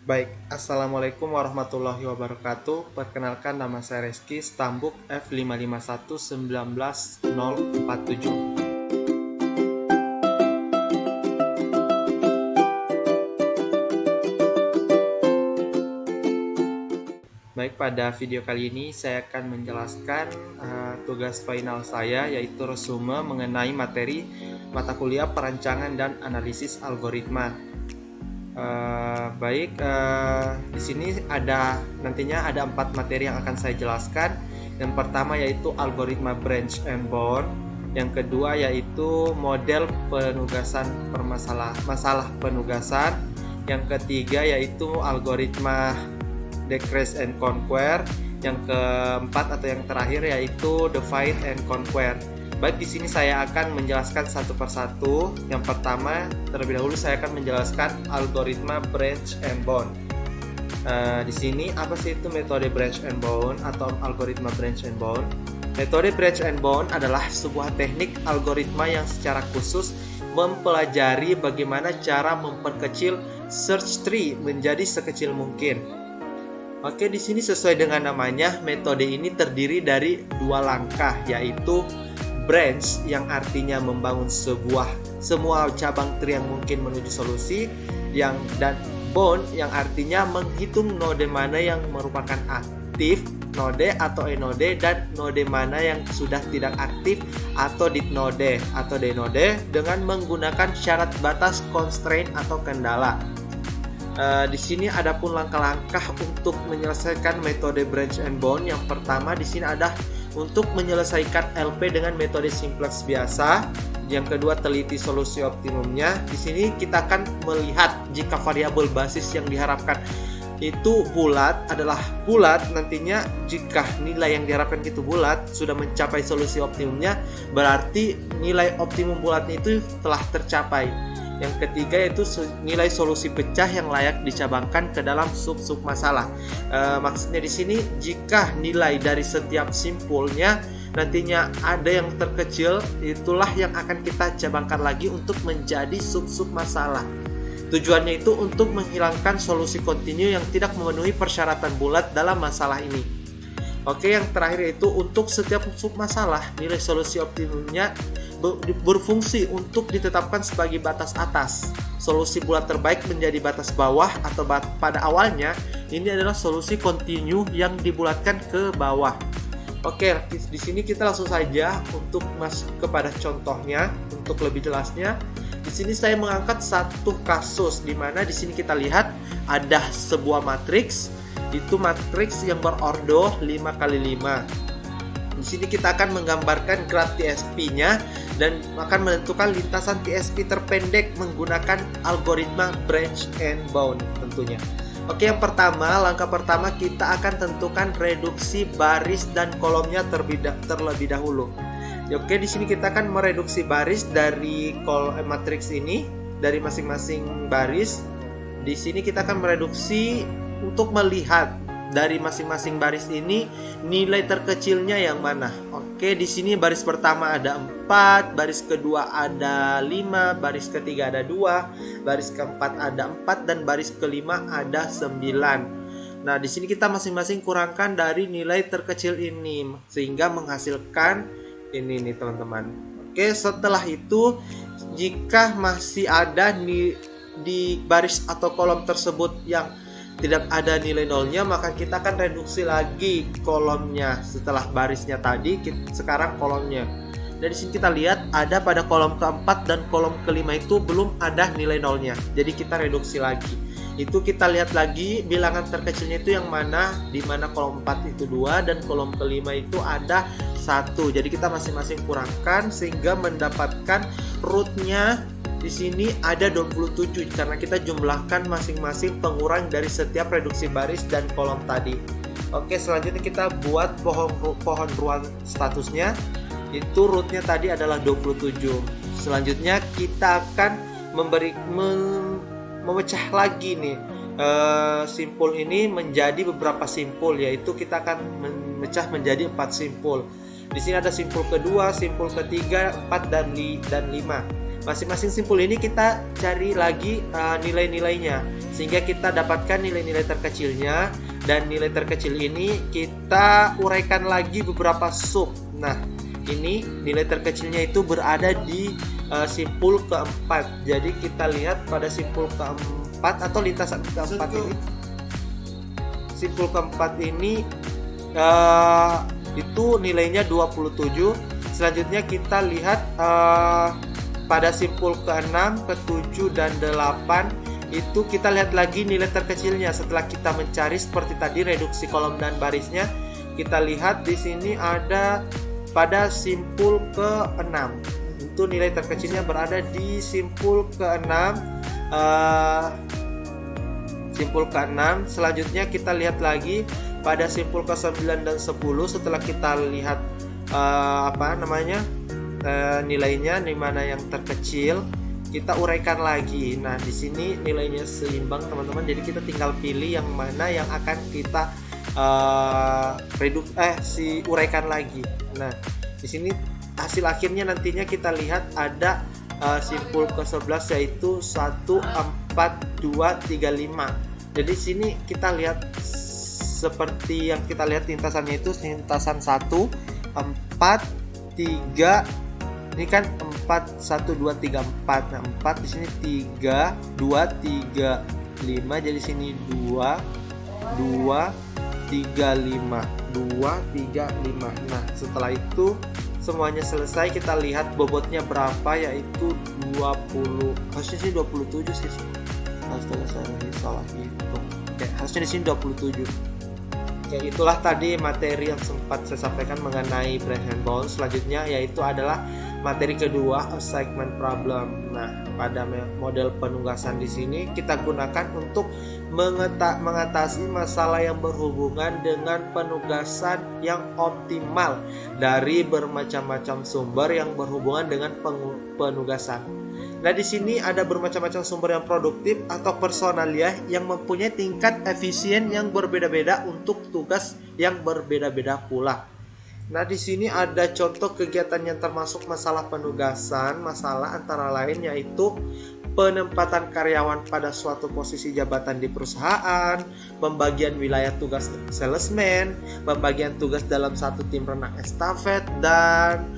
Baik, Assalamualaikum warahmatullahi wabarakatuh. Perkenalkan, nama saya Reski, Stambuk F55119047. Baik, pada video kali ini saya akan menjelaskan tugas final saya, yaitu resume mengenai materi mata kuliah perancangan dan analisis algoritma. Di sini nantinya ada 4 materi yang akan saya jelaskan. Yang pertama yaitu algoritma branch and bound. Yang kedua yaitu model penugasan masalah penugasan. Yang ketiga yaitu algoritma decrease and conquer. Yang keempat atau yang terakhir yaitu divide and conquer. Baik, di sini saya akan menjelaskan satu persatu. Yang pertama, terlebih dahulu saya akan menjelaskan algoritma branch and bound. Di sini apa sih itu metode branch and bound atau algoritma branch and bound? Metode branch and bound adalah sebuah teknik algoritma yang secara khusus mempelajari bagaimana cara memperkecil search tree menjadi sekecil mungkin. Oke, di sini sesuai dengan namanya, metode ini terdiri dari 2 langkah, yaitu branch yang artinya membangun semua cabang tree yang mungkin menuju solusi, dan bound yang artinya menghitung node mana yang merupakan aktif node atau enode dan node mana yang sudah tidak aktif atau dead node atau dnode dengan menggunakan syarat batas constraint atau kendala. Di sini ada pun langkah-langkah untuk menyelesaikan metode branch and bound. Yang pertama di sini ada untuk menyelesaikan LP dengan metode simplex biasa. Yang kedua, teliti solusi optimumnya. Di sini kita akan melihat jika variabel basis yang diharapkan itu bulat adalah bulat, nantinya jika nilai yang diharapkan itu bulat sudah mencapai solusi optimumnya, berarti nilai optimum bulatnya itu telah tercapai. Yang ketiga yaitu nilai solusi pecah yang layak dicabangkan ke dalam sub-sub masalah. Maksudnya di sini jika nilai dari setiap simpulnya nantinya ada yang terkecil, itulah yang akan kita cabangkan lagi untuk menjadi sub-sub masalah. Tujuannya itu untuk menghilangkan solusi kontinu yang tidak memenuhi persyaratan bulat dalam masalah ini. Oke, yang terakhir itu untuk setiap sub masalah nilai solusi optimumnya berfungsi untuk ditetapkan sebagai batas atas. Solusi bulat terbaik menjadi batas bawah atau pada awalnya ini adalah solusi kontinu yang dibulatkan ke bawah. Oke, di sini kita langsung saja untuk masuk kepada contohnya untuk lebih jelasnya. Di sini saya mengangkat satu kasus di mana di sini kita lihat ada sebuah matriks, itu matriks yang berordo 5x5. Di sini kita akan menggambarkan graf TSP-nya dan akan menentukan lintasan TSP terpendek menggunakan algoritma branch and bound tentunya. Oke, yang pertama, langkah pertama kita akan tentukan reduksi baris dan kolomnya terlebih dahulu. Oke, di sini kita akan mereduksi baris dari matriks ini dari masing-masing baris. Di sini kita akan mereduksi untuk melihat dari masing-masing baris ini nilai terkecilnya yang mana. Oke, di sini baris pertama ada 4, baris kedua ada 5, baris ketiga ada 2, baris keempat ada 4, dan baris kelima ada 9. Nah, di sini kita masing-masing kurangkan dari nilai terkecil ini sehingga menghasilkan ini nih teman-teman. Oke, setelah itu jika masih ada di baris atau kolom tersebut yang tidak ada nilai nolnya, maka kita akan reduksi lagi kolomnya. Setelah barisnya tadi, sekarang kolomnya. Dan di sini kita lihat ada pada kolom keempat dan kolom kelima itu belum ada nilai nolnya. Jadi kita reduksi lagi. Itu kita lihat lagi bilangan terkecilnya itu yang mana, di mana kolom 4 itu 2 dan kolom kelima itu ada 1. Jadi kita masing-masing kurangkan sehingga mendapatkan rootnya. Di sini ada 27 karena kita jumlahkan masing-masing pengurang dari setiap reduksi baris dan kolom tadi. Oke, selanjutnya kita buat pohon ruang statusnya. Itu rootnya tadi adalah 27. Selanjutnya kita akan memecah lagi nih simpul ini menjadi beberapa simpul, yaitu kita akan memecah menjadi 4 simpul. Di sini ada simpul kedua, simpul ketiga, 4 dan 5. Masing-masing simpul ini kita cari lagi nilai-nilainya, sehingga kita dapatkan nilai-nilai terkecilnya, dan nilai terkecil ini kita uraikan lagi beberapa sub. Nah, ini nilai terkecilnya itu berada di simpul keempat. Jadi kita lihat pada simpul keempat atau lintasan keempat ini. Simpul keempat ini itu nilainya 27. Selanjutnya kita lihat pada simpul ke-6, ke-7 dan 8 itu kita lihat lagi nilai terkecilnya. Setelah kita mencari seperti tadi reduksi kolom dan barisnya, kita lihat di sini ada pada simpul ke-6. Itu nilai terkecilnya berada di simpul ke-6. Simpul ke-6. Selanjutnya kita lihat lagi pada simpul ke-9 dan 10. Setelah kita lihat nilainya, di mana yang terkecil, kita uraikan lagi. Nah, di sini nilainya seimbang, teman-teman. Jadi kita tinggal pilih yang mana yang akan kita uraikan lagi. Nah, di sini hasil akhirnya nantinya kita lihat ada simpul ke-11 yaitu 1, 4, 2, 3, 5. Jadi sini kita lihat seperti yang kita lihat lintasannya itu lintasan 1, 4, 3. Ini kan 4, 1, 2, 3, 4. Nah, 4 di sini 3, 2, 3, 5. Jadi sini 2, 2, 3, 5. 2, 3, 5. Nah, setelah itu semuanya selesai, kita lihat bobotnya berapa, yaitu 20. Harusnya sih 27 sih. Astaga, saya salah hitung. Oke, harusnya di sini 27. Ya, itulah tadi materi yang sempat saya sampaikan mengenai branch and bond. Selanjutnya yaitu adalah materi kedua, assignment problem. Nah, pada model penugasan di sini kita gunakan untuk mengatasi masalah yang berhubungan dengan penugasan yang optimal dari bermacam-macam sumber yang berhubungan dengan penugasan. Nah, di sini ada bermacam-macam sumber yang produktif atau personalia yang mempunyai tingkat efisien yang berbeda-beda untuk tugas yang berbeda-beda pula. Nah, di sini ada contoh kegiatan yang termasuk masalah penugasan. Masalah antara lain yaitu penempatan karyawan pada suatu posisi jabatan di perusahaan, pembagian wilayah tugas salesman, pembagian tugas dalam satu tim renang estafet, dan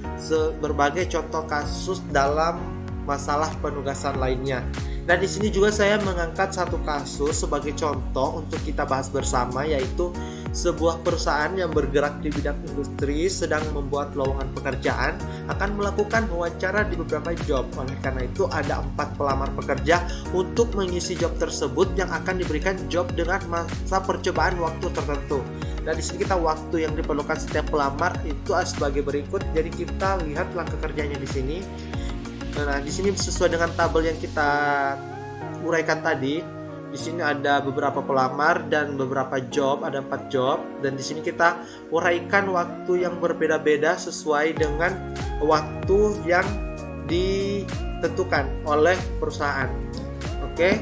berbagai contoh kasus dalam masalah penugasan lainnya. Nah, di sini juga saya mengangkat satu kasus sebagai contoh untuk kita bahas bersama, yaitu sebuah perusahaan yang bergerak di bidang industri sedang membuat lowongan pekerjaan akan melakukan wawancara di beberapa job. Oleh karena itu ada 4 pelamar pekerja untuk mengisi job tersebut yang akan diberikan job dengan masa percobaan waktu tertentu. Nah, di sini kita waktu yang diperlukan setiap pelamar itu sebagai berikut. Jadi kita lihat langkah kerjanya di sini. Nah, di sini sesuai dengan tabel yang kita uraikan tadi. Di sini ada beberapa pelamar dan beberapa job, ada 4 job, dan di sini kita uraikan waktu yang berbeda-beda sesuai dengan waktu yang ditentukan oleh perusahaan. Oke.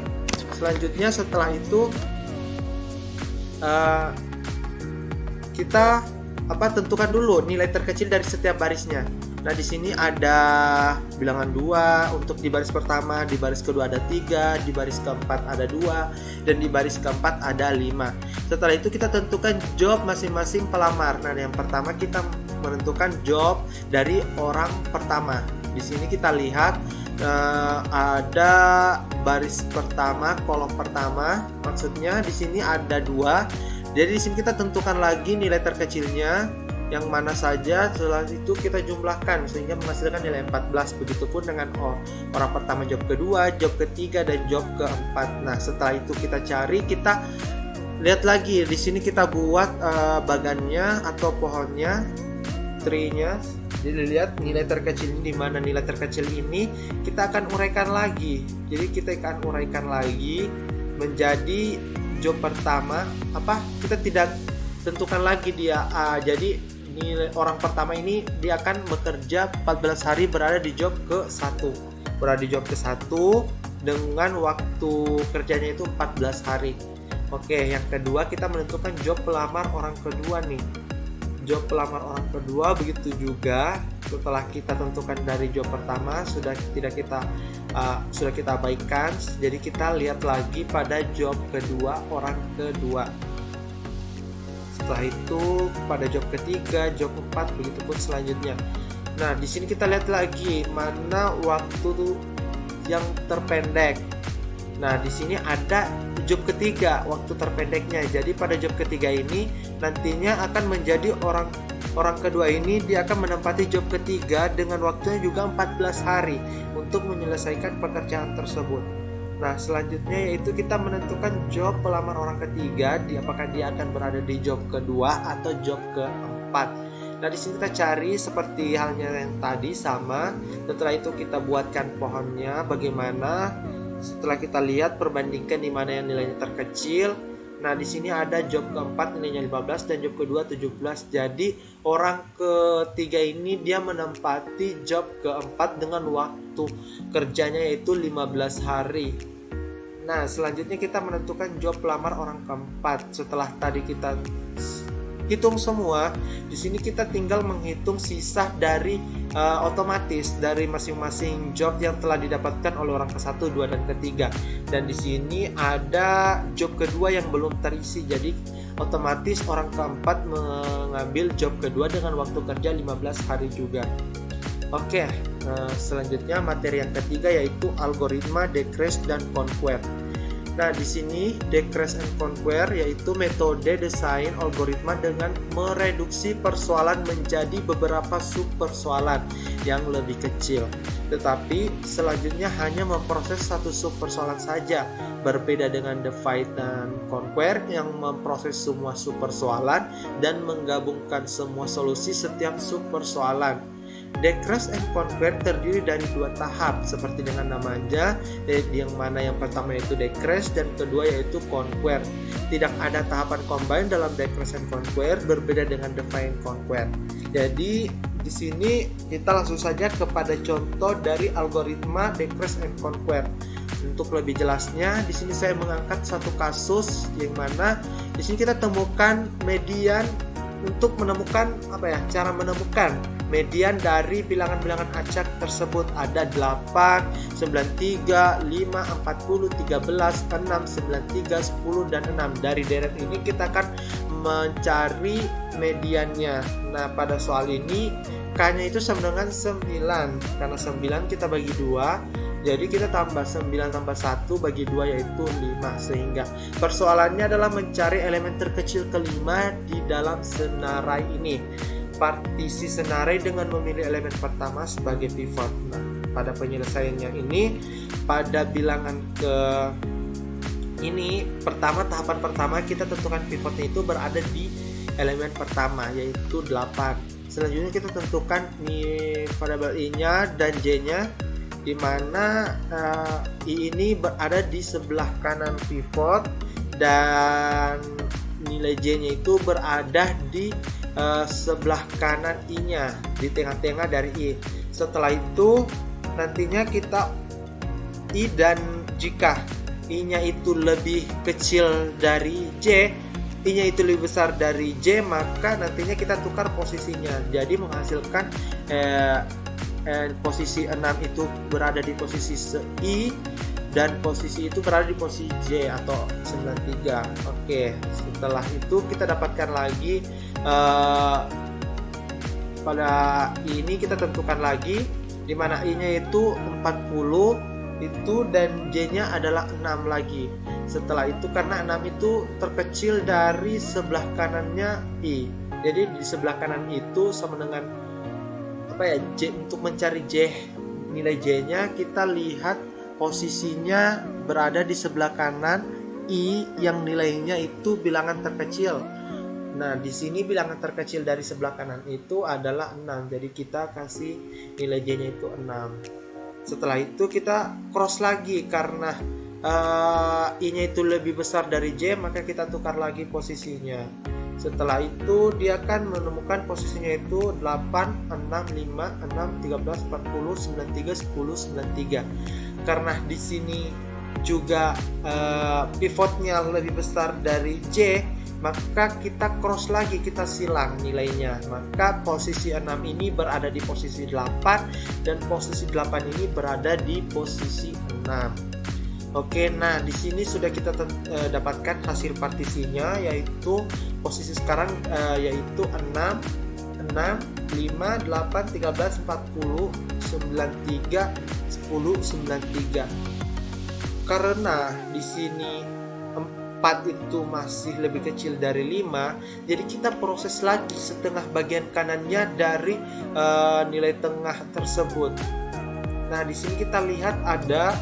Selanjutnya setelah itu kita tentukan dulu nilai terkecil dari setiap barisnya. Nah, di sini ada bilangan 2 untuk di baris pertama, di baris kedua ada 3, di baris keempat ada 2, dan di baris keempat ada 5. Setelah itu kita tentukan job masing-masing pelamar. Nah, yang pertama kita menentukan job dari orang pertama. Di sini kita lihat ada baris pertama, kolom pertama. Maksudnya di sini ada 2. Jadi di sini kita tentukan lagi nilai terkecilnya yang mana saja. Setelah itu kita jumlahkan sehingga menghasilkan nilai 14. Begitupun dengan orang pertama, job kedua, job ketiga, dan job keempat. Nah, setelah itu kita cari, kita lihat lagi di sini kita buat bagannya atau pohonnya, tree-nya. Jadi lihat nilai terkecil ini, di mana nilai terkecil ini kita akan uraikan lagi. Jadi kita akan uraikan lagi menjadi job pertama. Kita tidak tentukan lagi dia jadi nilai orang pertama ini dia akan bekerja 14 hari berada di job ke-1. Berada di job ke-1 dengan waktu kerjanya itu 14 hari. Oke, yang kedua kita menentukan job pelamar orang kedua nih. job pelamar orang kedua begitu juga. Setelah kita tentukan dari job pertama sudah kita abaikan, jadi kita lihat lagi pada job kedua orang kedua. Setelah itu pada job ketiga, job 4, begitupun selanjutnya. Nah, di sini kita lihat lagi mana waktu yang terpendek. Nah, di sini ada job ketiga, waktu terpendeknya. Jadi pada job ketiga ini nantinya akan menjadi orang kedua ini, dia akan menempati job ketiga dengan waktunya juga 14 hari untuk menyelesaikan pekerjaan tersebut. Nah, selanjutnya yaitu kita menentukan job pelamar orang ketiga, apakah dia akan berada di job kedua atau job keempat. Nah, di sini kita cari seperti halnya yang tadi sama. Setelah itu kita buatkan pohonnya bagaimana. Setelah kita lihat perbandingkan di mana yang nilainya terkecil. Nah, di sini ada job keempat nilainya 15 dan job kedua 17. Jadi orang ketiga ini dia menempati job keempat dengan waktu kerjanya yaitu 15 hari. Nah, selanjutnya kita menentukan job pelamar orang keempat. Setelah tadi kita hitung semua, di sini kita tinggal menghitung sisa dari otomatis dari masing-masing job yang telah didapatkan oleh orang ke-1, 2, dan ketiga. Dan di sini ada job kedua yang belum terisi, jadi otomatis orang keempat mengambil job kedua dengan waktu kerja 15 hari juga. Oke, selanjutnya materi yang ketiga yaitu algoritma decrease dan conquer. Nah, di sini decrease and conquer yaitu metode desain algoritma dengan mereduksi persoalan menjadi beberapa subpersoalan yang lebih kecil. Tetapi selanjutnya hanya memproses satu subpersoalan saja, berbeda dengan divide dan conquer yang memproses semua subpersoalan dan menggabungkan semua solusi setiap subpersoalan. Decrease and conquer terdiri dari 2 tahap seperti dengan namanya, yang mana yang pertama yaitu decrease dan kedua yaitu conquer. Tidak ada tahapan combine dalam decrease and conquer, berbeda dengan divide and conquer. Jadi di sini kita langsung saja kepada contoh dari algoritma decrease and conquer. Untuk lebih jelasnya, di sini saya mengangkat satu kasus yang mana di sini kita temukan median untuk menemukan cara menemukan median dari bilangan-bilangan acak tersebut. Ada 8, 93, 5, 40, 13, 6, 93, 10, dan 6. Dari deret ini kita akan mencari mediannya. Nah, pada soal ini K-nya itu sama dengan 9. Karena 9 kita bagi 2, jadi kita tambah 9 tambah 1 bagi 2 yaitu 5. Sehingga persoalannya adalah mencari elemen terkecil kelima di dalam senarai ini. Partisi senarai dengan memilih elemen pertama sebagai pivot. Nah, pada penyelesaiannya ini pada bilangan ke ini tahapan pertama kita tentukan pivotnya itu berada di elemen pertama yaitu 8. Selanjutnya kita tentukan variabel I-nya dan J-nya, di mana I ini berada di sebelah kanan pivot dan nilai J-nya itu berada di sebelah kanan I-nya, di tengah-tengah dari I. Setelah itu nantinya kita I, dan jika I-nya itu lebih kecil dari J, I-nya itu lebih besar dari J, maka nantinya kita tukar posisinya. Jadi menghasilkan posisi 6 itu berada di posisi I dan posisi itu berada di posisi J atau 93. Oke, setelah itu kita dapatkan lagi pada ini kita tentukan lagi di mana I-nya itu 40 itu dan J-nya adalah 6 lagi. Setelah itu karena 6 itu terkecil dari sebelah kanannya I. Jadi di sebelah kanan itu sama dengan J. Untuk mencari J, nilai J-nya kita lihat posisinya berada di sebelah kanan I yang nilainya itu bilangan terkecil. Nah, di sini bilangan terkecil dari sebelah kanan itu adalah 6. Jadi kita kasih nilai J-nya itu 6. Setelah itu kita cross lagi karena I-nya itu lebih besar dari J, maka kita tukar lagi posisinya. Setelah itu dia akan menemukan posisinya itu 8, 6, 5, 6, 13, 40, 93, 10, 93. Karena di sini juga pivotnya lebih besar dari J, maka kita cross lagi, kita silang nilainya. Maka posisi 6 ini berada di posisi 8 dan posisi 8 ini berada di posisi 6. Oke, nah di sini sudah kita dapatkan hasil partisinya, yaitu posisi sekarang yaitu 6, 5, 8, 13, 40, 93, 10, 93. Karena di sini 4 itu masih lebih kecil dari 5, jadi kita proses lagi setengah bagian kanannya dari nilai tengah tersebut. Nah, di sini kita lihat ada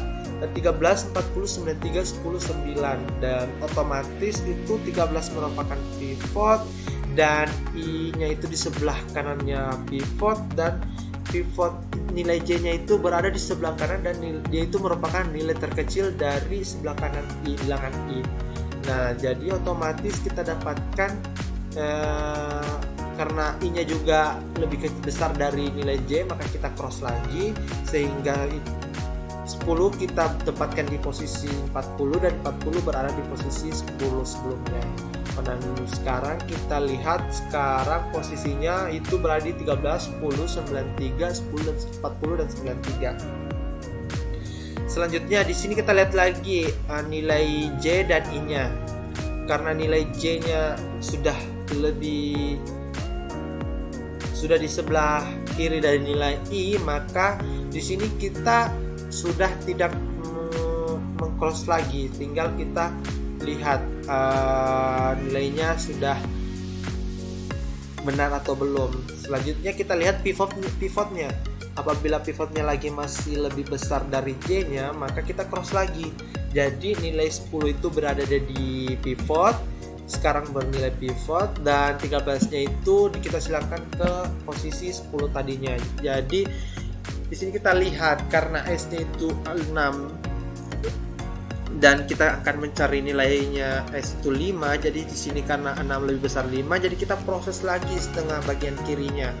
13, 40, 93, 10, 9, dan otomatis itu 13 merupakan pivot dan I-nya itu di sebelah kanannya pivot, dan pivot nilai J-nya itu berada di sebelah kanan, dan dia itu merupakan nilai terkecil dari sebelah kanan I, bilangan I. Nah, jadi otomatis kita dapatkan karena I-nya juga lebih besar dari nilai J, maka kita cross lagi sehingga 10 kita tempatkan di posisi 40 dan 40 berada di posisi 10 sebelumnya. Dan sekarang kita lihat sekarang posisinya itu berada di 13, 10, 93, 10, 40 dan 93. Selanjutnya di sini kita lihat lagi nilai J dan I-nya. Karena nilai J-nya sudah di sebelah kiri dari nilai I, maka di sini kita sudah tidak meng-cross lagi, tinggal kita lihat nilainya sudah benar atau belum. Selanjutnya kita lihat pivotnya. Apabila pivotnya lagi masih lebih besar dari J-nya, maka kita cross lagi. Jadi nilai 10 itu berada di pivot, sekarang bernilai pivot, dan 13-nya itu kita silakan ke posisi 10 tadinya. Jadi di sini kita lihat karena S-nya itu 6 dan kita akan mencari nilainya S itu 5, jadi di sini karena 6 lebih besar 5, jadi kita proses lagi setengah bagian kirinya.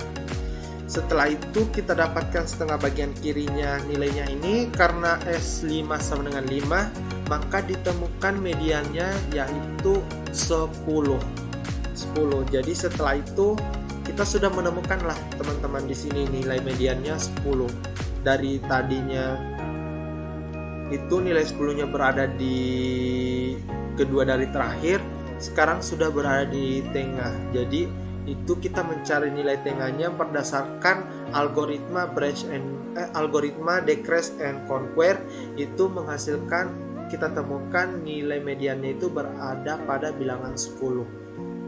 Setelah itu kita dapatkan setengah bagian kirinya nilainya ini, karena S5 sama dengan 5, maka ditemukan mediannya yaitu 10. Jadi setelah itu kita sudah menemukan lah teman-teman di sini nilai mediannya 10. Dari tadinya itu nilai 10-nya berada di kedua dari terakhir, sekarang sudah berada di tengah. Jadi itu kita mencari nilai tengahnya berdasarkan algoritma decrease and conquer, itu menghasilkan kita temukan nilai mediannya itu berada pada bilangan 10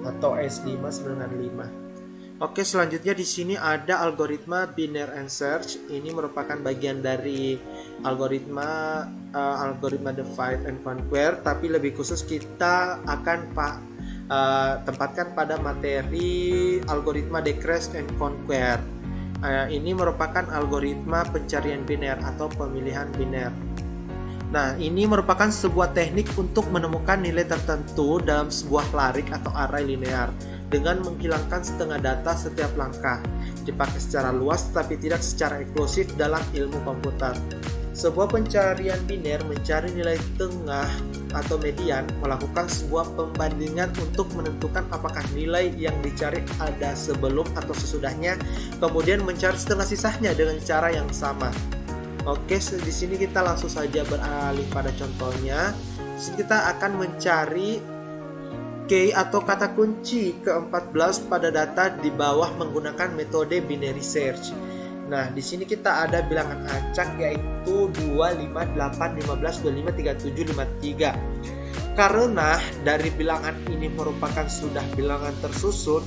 atau S5 sama dengan 5. Oke, selanjutnya di sini ada algoritma binary and search. Ini merupakan bagian dari algoritma divide and conquer, tapi lebih khusus kita akan tempatkan pada materi algoritma decrease and conquer. Ini merupakan algoritma pencarian biner atau pemilihan biner. Nah, ini merupakan sebuah teknik untuk menemukan nilai tertentu dalam sebuah larik atau array linear dengan menghilangkan setengah data setiap langkah. Dipakai secara luas tetapi tidak secara eksklusif dalam ilmu komputer. Sebuah pencarian biner mencari nilai tengah atau median, melakukan sebuah pembandingan untuk menentukan apakah nilai yang dicari ada sebelum atau sesudahnya, kemudian mencari setengah sisanya dengan cara yang sama. Oke, di sini kita langsung saja beralih pada contohnya. Di sini kita akan mencari key atau kata kunci ke-14 pada data di bawah menggunakan metode binary search. Nah, di sini kita ada bilangan acak yaitu 2, 5, 8, 15, 25, 37, 53. Karena dari bilangan ini merupakan sudah bilangan tersusun,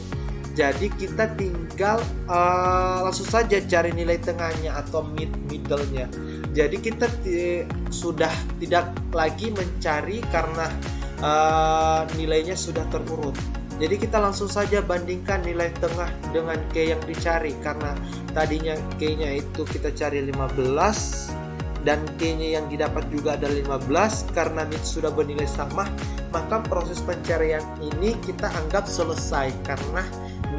jadi kita tinggal langsung saja cari nilai tengahnya atau middle-nya. Jadi kita sudah tidak lagi mencari karena nilainya sudah terurut. Jadi kita langsung saja bandingkan nilai tengah dengan K yang dicari, karena tadinya K-nya itu kita cari 15 dan K-nya yang didapat juga ada 15. Karena mid sudah bernilai sama, maka proses pencarian ini kita anggap selesai karena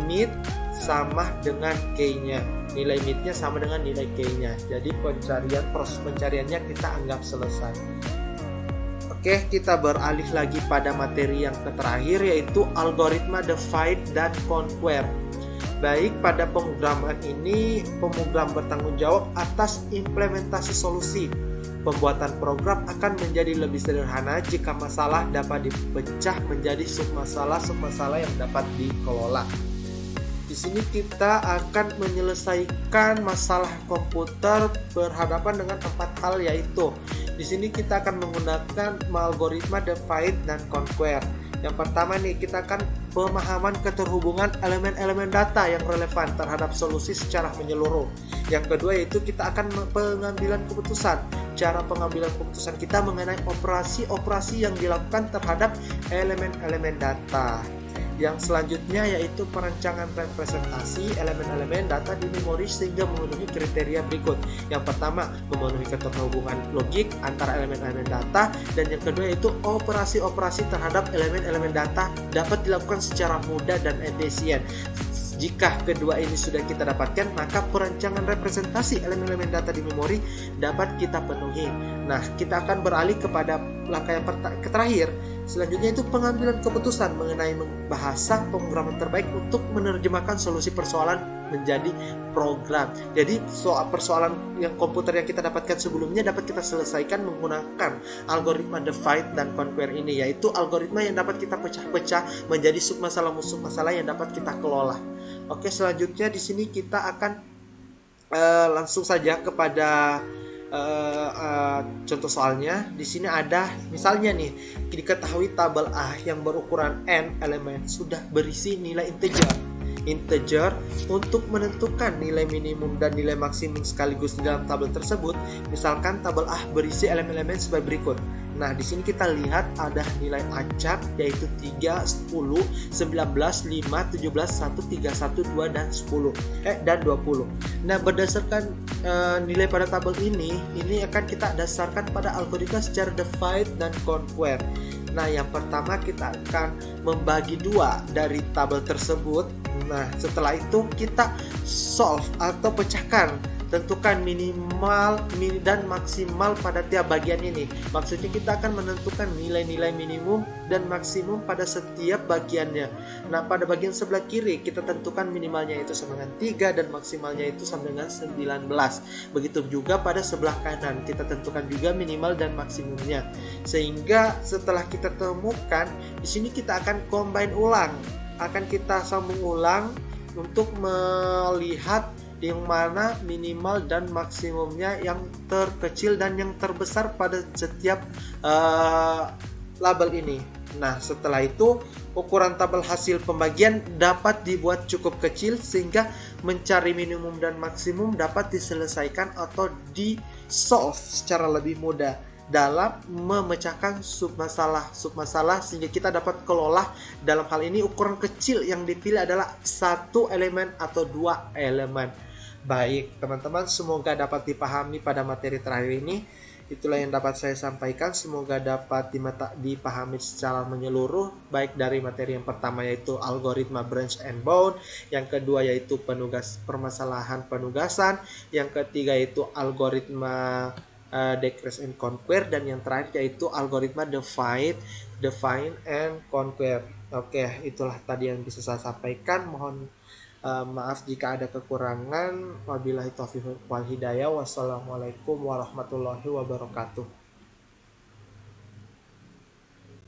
mid sama dengan K-nya, nilai mid-nya sama dengan nilai K-nya. Jadi proses pencariannya kita anggap selesai. Oke, kita beralih lagi pada materi yang terakhir, yaitu algoritma divide dan conquer. Baik, pada pemrograman ini, pemrogram bertanggung jawab atas implementasi solusi. Pembuatan program akan menjadi lebih sederhana jika masalah dapat dipecah menjadi submasalah yang dapat dikelola. Di sini kita akan menyelesaikan masalah komputer berhadapan dengan 4 hal, yaitu di sini kita akan menggunakan algoritma divide dan conquer. Yang pertama nih, kita akan pemahaman keterhubungan elemen-elemen data yang relevan terhadap solusi secara menyeluruh. Yang kedua yaitu kita akan pengambilan keputusan. Cara pengambilan keputusan kita mengenai operasi-operasi yang dilakukan terhadap elemen-elemen data. Yang selanjutnya yaitu perancangan representasi elemen-elemen data di memori sehingga memenuhi kriteria berikut. Yang pertama, memenuhi keterhubungan logik antara elemen-elemen data, dan yang kedua yaitu operasi-operasi terhadap elemen-elemen data dapat dilakukan secara mudah dan efisien. Jika kedua ini sudah kita dapatkan, maka perancangan representasi elemen-elemen data di memori dapat kita penuhi. Nah, kita akan beralih kepada langkah yang terakhir. Selanjutnya itu pengambilan keputusan mengenai bahasa pemrograman terbaik untuk menerjemahkan solusi persoalan menjadi program. Jadi persoalan yang komputer yang kita dapatkan sebelumnya dapat kita selesaikan menggunakan algoritma divide dan conquer ini, yaitu algoritma yang dapat kita pecah-pecah menjadi submasalah yang dapat kita kelola. Oke, selanjutnya di sini kita akan langsung saja kepada contoh soalnya. Di sini ada misalnya nih, diketahui tabel A yang berukuran n elemen sudah berisi nilai integer untuk menentukan nilai minimum dan nilai maksimum sekaligus di dalam tabel tersebut. Misalkan tabel A berisi elemen-elemen sebagai berikut. Nah, di sini kita lihat ada nilai acak yaitu 3, 10, 19, 5, 17, 1, 3, 1, 2 dan 10 dan 20. Nah, berdasarkan nilai pada tabel ini akan kita dasarkan pada algoritma secara divide dan conquer. Nah, yang pertama kita akan membagi 2 dari tabel tersebut. Nah, setelah itu kita solve atau pecahkan. Tentukan minimal dan maksimal pada tiap bagian ini. Maksudnya kita akan menentukan nilai-nilai minimum dan maksimum pada setiap bagiannya. Nah, pada bagian sebelah kiri kita tentukan minimalnya itu sama dengan 3 dan maksimalnya itu sama dengan 19. Begitu juga pada sebelah kanan kita tentukan juga minimal dan maksimumnya. Sehingga setelah kita temukan, di sini kita akan combine ulang. Akan kita sambung ulang untuk melihat yang mana minimal dan maksimumnya yang terkecil dan yang terbesar pada setiap label ini. Nah, setelah itu ukuran tabel hasil pembagian dapat dibuat cukup kecil sehingga mencari minimum dan maksimum dapat diselesaikan atau di-solve secara lebih mudah dalam memecahkan submasalah sehingga kita dapat kelola. Dalam hal ini ukuran kecil yang dipilih adalah 1 elemen atau 2 elemen. Baik, teman-teman, semoga dapat dipahami pada materi terakhir ini. Itulah yang dapat saya sampaikan. Semoga dapat dipahami secara menyeluruh, baik dari materi yang pertama yaitu algoritma branch and bound, yang kedua yaitu permasalahan penugasan, yang ketiga yaitu algoritma decrease and conquer, dan yang terakhir yaitu algoritma divide and conquer. Oke, itulah tadi yang bisa saya sampaikan. Mohon maaf jika ada kekurangan. Wabillahi taufiq wal hidayah. Wassalamualaikum warahmatullahi wabarakatuh.